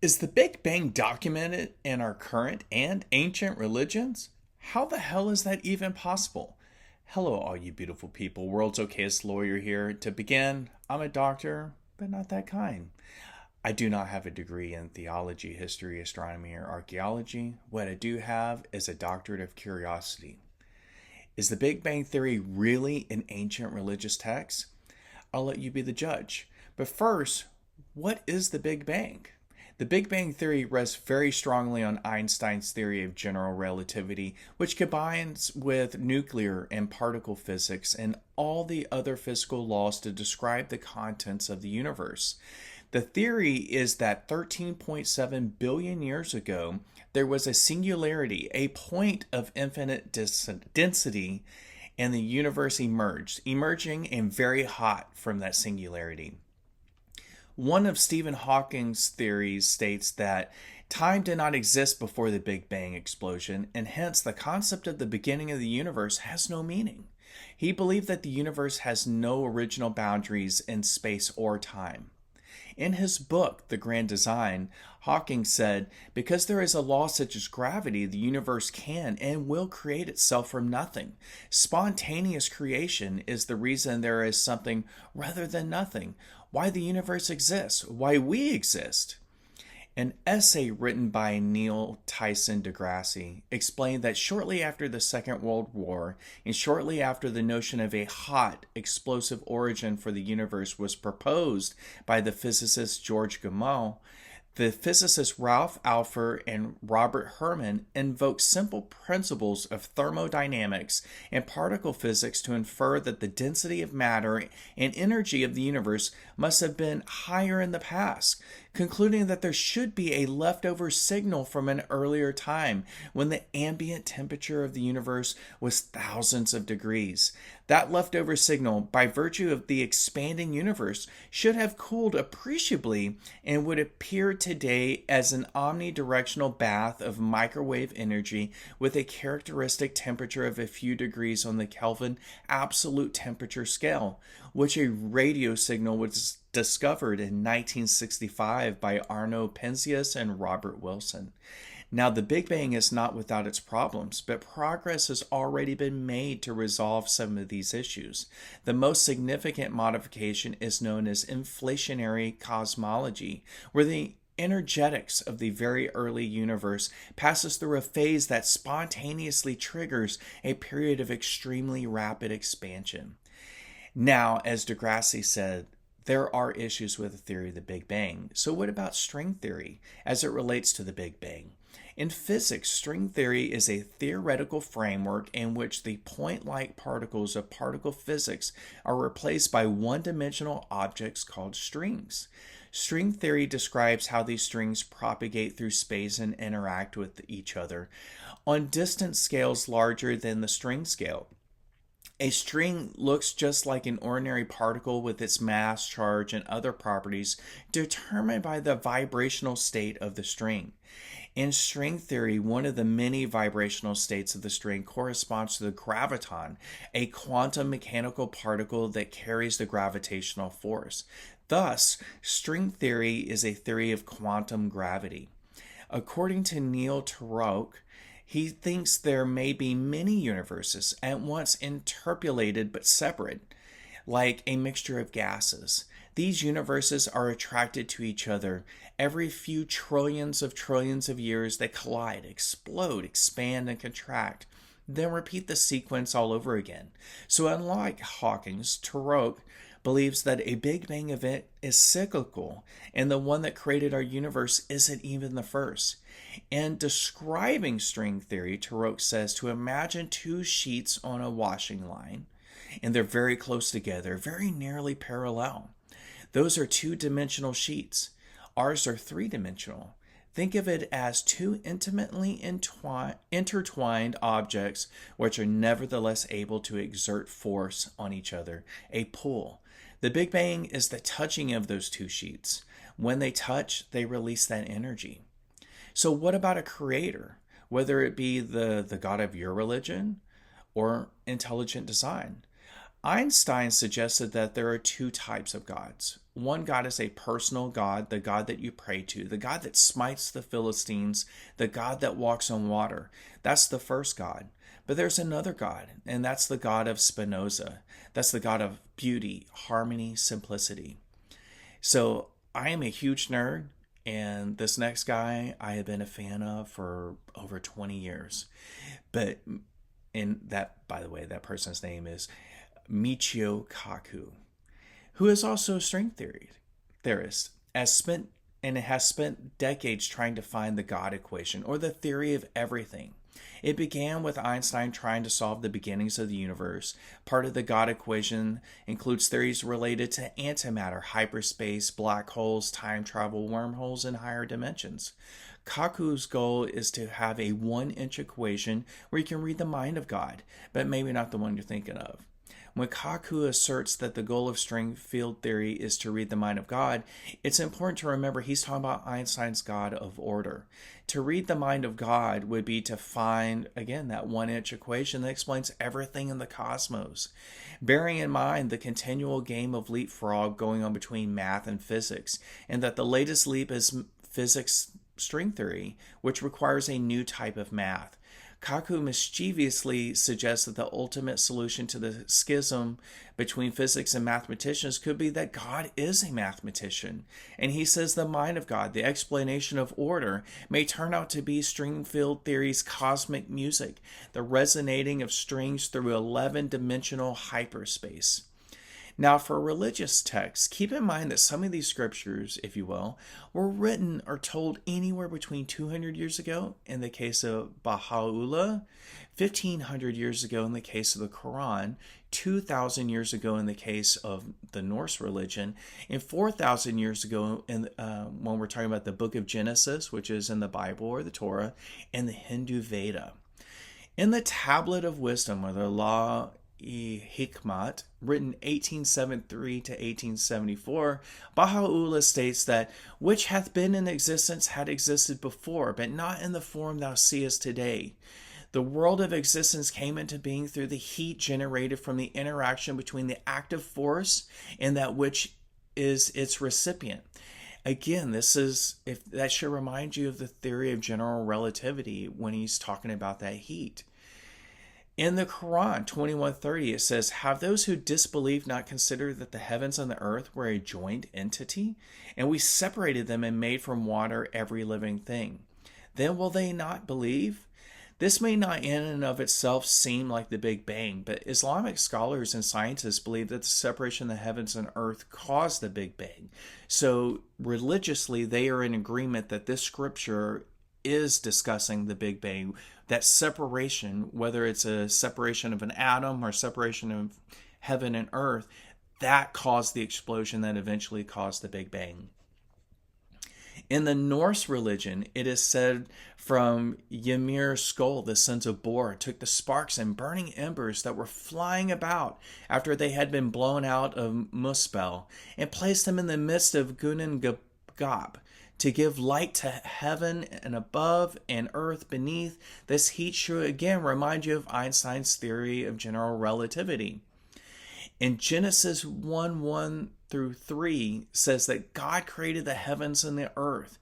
Is the Big Bang documented in our current and ancient religions? How the hell is that even possible? Hello, all you beautiful people. World's Okayest lawyer here. To begin, I'm a doctor, but not that kind. I do not have a degree in theology, history, astronomy, or archaeology. What I do have is a doctorate of curiosity. Is the Big Bang Theory really an ancient religious text? I'll let you be the judge. But first, what is the Big Bang? The Big Bang Theory rests very strongly on Einstein's theory of general relativity, which combines with nuclear and particle physics and all the other physical laws to describe the contents of the universe. The theory is that 13.7 billion years ago, there was a singularity, a point of infinite density, and the universe emerging and very hot from that singularity. One of Stephen Hawking's theories states that time did not exist before the Big Bang explosion, and hence the concept of the beginning of the universe has no meaning. He believed that the universe has no original boundaries in space or time. In his book, The Grand Design, Hawking said, because there is a law such as gravity, the universe can and will create itself from nothing. Spontaneous creation is the reason there is something rather than nothing, why the universe exists, why we exist. An essay written by Neil Tyson deGrasse explained that shortly after the Second World War and shortly after the notion of a hot, explosive origin for the universe was proposed by the physicist George Gamow, the physicists Ralph Alpher and Robert Herman invoked simple principles of thermodynamics and particle physics to infer that the density of matter and energy of the universe must have been higher in the past, concluding that there should be a leftover signal from an earlier time when the ambient temperature of the universe was thousands of degrees. That leftover signal, by virtue of the expanding universe, should have cooled appreciably and would appear today as an omnidirectional bath of microwave energy with a characteristic temperature of a few degrees on the Kelvin absolute temperature scale, which a radio signal was discovered in 1965 by Arno Penzias and Robert Wilson. Now, the Big Bang is not without its problems, but progress has already been made to resolve some of these issues. The most significant modification is known as inflationary cosmology, where the energetics of the very early universe passes through a phase that spontaneously triggers a period of extremely rapid expansion. Now, as deGrasse said, there are issues with the theory of the Big Bang. So what about string theory as it relates to the Big Bang? In physics, string theory is a theoretical framework in which the point-like particles of particle physics are replaced by one-dimensional objects called strings. String theory describes how these strings propagate through space and interact with each other on distance scales larger than the string scale. A string looks just like an ordinary particle with its mass, charge, and other properties determined by the vibrational state of the string. In string theory, one of the many vibrational states of the string corresponds to the graviton, a quantum mechanical particle that carries the gravitational force. Thus, string theory is a theory of quantum gravity. According to Neil Turok, he thinks there may be many universes at once interpolated but separate, like a mixture of gases. These universes are attracted to each other. Every few trillions of years they collide, explode, expand, and contract, then repeat the sequence all over again. So unlike Hawking's, Turok believes that a Big Bang event is cyclical, and the one that created our universe isn't even the first. In describing string theory, Turok says to imagine two sheets on a washing line, and they're very close together, very nearly parallel. Those are two-dimensional sheets. Ours are three-dimensional. Think of it as two intimately intertwined objects which are nevertheless able to exert force on each other, a pull. The Big Bang is the touching of those two sheets. When they touch, they release that energy. So what about a creator, whether it be the God of your religion or intelligent design? Einstein suggested that there are two types of gods. one God is a personal God, the God that you pray to, the God that smites the Philistines, the God that walks on water. That's the first God. But there's another God, and that's the God of Spinoza. That's the God of beauty, harmony, simplicity. So I am a huge nerd, and this next guy I have been a fan of for over 20 years. But, and that, by the way, that person's name is Michio Kaku, who is also a string theorist, has spent decades trying to find the God equation, or the theory of everything. It began with Einstein trying to solve the beginnings of the universe. Part of the God equation includes theories related to antimatter, hyperspace, black holes, time travel, wormholes, and higher dimensions. Kaku's goal is to have a 1-inch equation where you can read the mind of God, but maybe not the one you're thinking of. When Kaku asserts that the goal of string field theory is to read the mind of God, it's important to remember he's talking about Einstein's God of order. To read the mind of God would be to find, again, that 1-inch equation that explains everything in the cosmos. Bearing in mind the continual game of leapfrog going on between math and physics, and that the latest leap is physics string theory, which requires a new type of math. Kaku mischievously suggests that the ultimate solution to the schism between physics and mathematicians could be that God is a mathematician. And he says the mind of God, the explanation of order, may turn out to be string field theory's cosmic music, the resonating of strings through 11-dimensional hyperspace. Now, for religious texts, keep in mind that some of these scriptures, if you will, were written or told anywhere between 200 years ago in the case of Baha'u'llah, 1,500 years ago in the case of the Quran, 2,000 years ago in the case of the Norse religion, and 4,000 years ago when we're talking about the book of Genesis, which is in the Bible or the Torah, and the Hindu Veda. In the Tablet of Wisdom, or the Law Hikmat, written 1873 to 1874, Baha'u'llah states that which hath been in existence had existed before, but not in the form thou seest today. The world of existence came into being through the heat generated from the interaction between the active force and that which is its recipient. Again, that should remind you of the theory of general relativity when he's talking about that heat. In the Quran 21:30, it says, "Have those who disbelieve not considered that the heavens and the earth were a joint entity, and we separated them and made from water every living thing? Then will they not believe?" This may not in and of itself seem like the Big Bang, but Islamic scholars and scientists believe that the separation of the heavens and earth caused the Big Bang. So religiously, they are in agreement that this scripture is discussing the Big Bang, that separation, whether it's a separation of an atom or separation of heaven and earth, that caused the explosion that eventually caused the Big Bang. In the Norse religion, it is said from Ymir's skull, the sons of Bor took the sparks and burning embers that were flying about after they had been blown out of Muspel and placed them in the midst of Gunungagap, to give light to heaven and above and earth beneath. This heat should again remind you of Einstein's theory of general relativity. In Genesis 1:1 through 3 says that God created the heavens and the earth.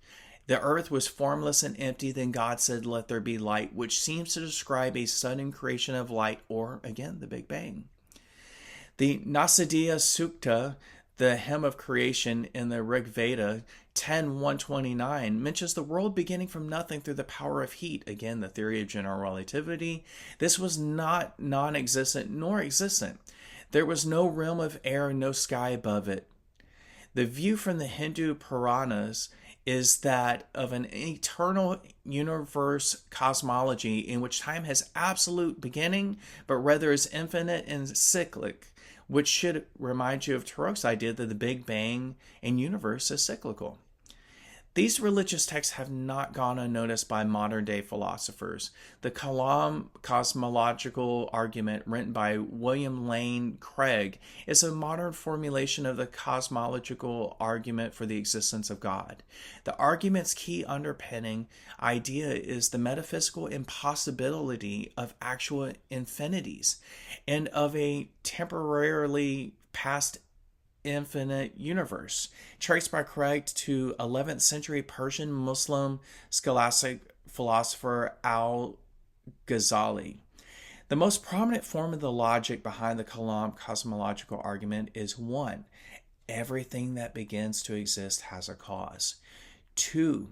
The earth was formless and empty. Then God said, "Let there be light," which seems to describe a sudden creation of light, or again, the Big Bang. The Nasadiya Sukta, the hymn of creation in the Rig Veda 10:129, mentions the world beginning from nothing through the power of heat. Again, the theory of general relativity. This was not non-existent nor existent. There was no realm of air, no sky above it. The view from the Hindu Puranas is that of an eternal universe cosmology in which time has absolute beginning, but rather is infinite and cyclic, which should remind you of Turok's idea that the Big Bang and universe is cyclical. These religious texts have not gone unnoticed by modern-day philosophers. The Kalam cosmological argument, written by William Lane Craig, is a modern formulation of the cosmological argument for the existence of God. The argument's key underpinning idea is the metaphysical impossibility of actual infinities and of a temporarily past infinite universe, traced by Craig to 11th century Persian Muslim scholastic philosopher Al Ghazali. The most prominent form of the logic behind the Kalam cosmological argument is 1. Everything that begins to exist has a cause. 2.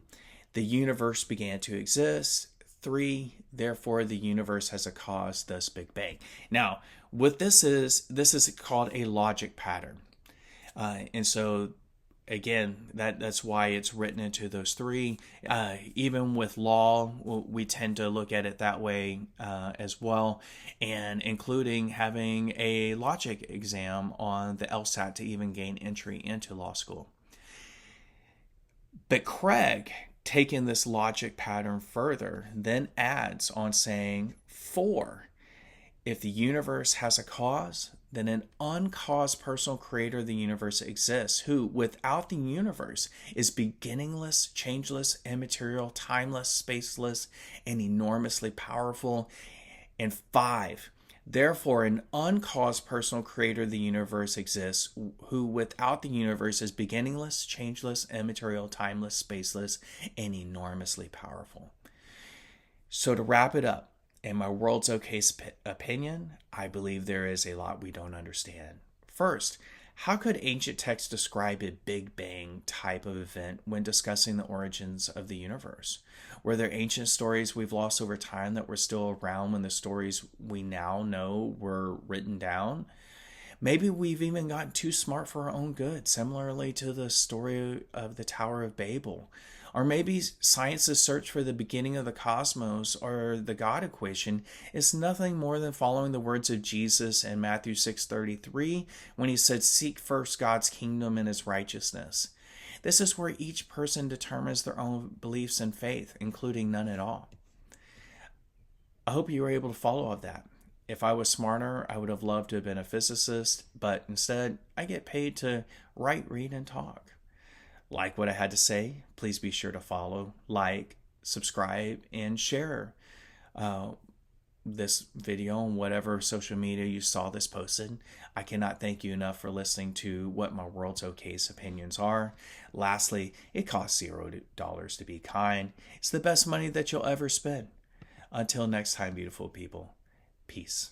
The universe began to exist. 3. Therefore, the universe has a cause, thus Big Bang. Now, what this is called a logic pattern. And so, again, that's why it's written into those three. Even with law, we tend to look at it that way as well, and including having a logic exam on the LSAT to even gain entry into law school. But Craig, taking this logic pattern further, then adds on saying, 4. If the universe has a cause, then an uncaused personal creator of the universe exists, who, without the universe, is beginningless, changeless, immaterial, timeless, spaceless, and enormously powerful. And 5. Therefore, an uncaused personal creator of the universe exists, who, without the universe, is beginningless, changeless, immaterial, timeless, spaceless, and enormously powerful. So to wrap it up, in my world's okayest opinion, I believe there is a lot we don't understand. First, how could ancient texts describe a Big Bang type of event when discussing the origins of the universe? Were there ancient stories we've lost over time that were still around when the stories we now know were written down? Maybe we've even gotten too smart for our own good, similarly to the story of the Tower of Babel. Or maybe science's search for the beginning of the cosmos or the God equation is nothing more than following the words of Jesus in Matthew 6:33 when he said, "Seek first God's kingdom and his righteousness." This is where each person determines their own beliefs and faith, including none at all. I hope you were able to follow all of that. If I was smarter, I would have loved to have been a physicist, but instead, I get paid to write, read, and talk. Like what I had to say, please be sure to follow, like, subscribe, and share this video on whatever social media you saw this posted. I cannot thank you enough for listening to what my world's okayest opinions are. Lastly, it costs $0 to be kind. It's the best money that you'll ever spend. Until next time, beautiful people, peace.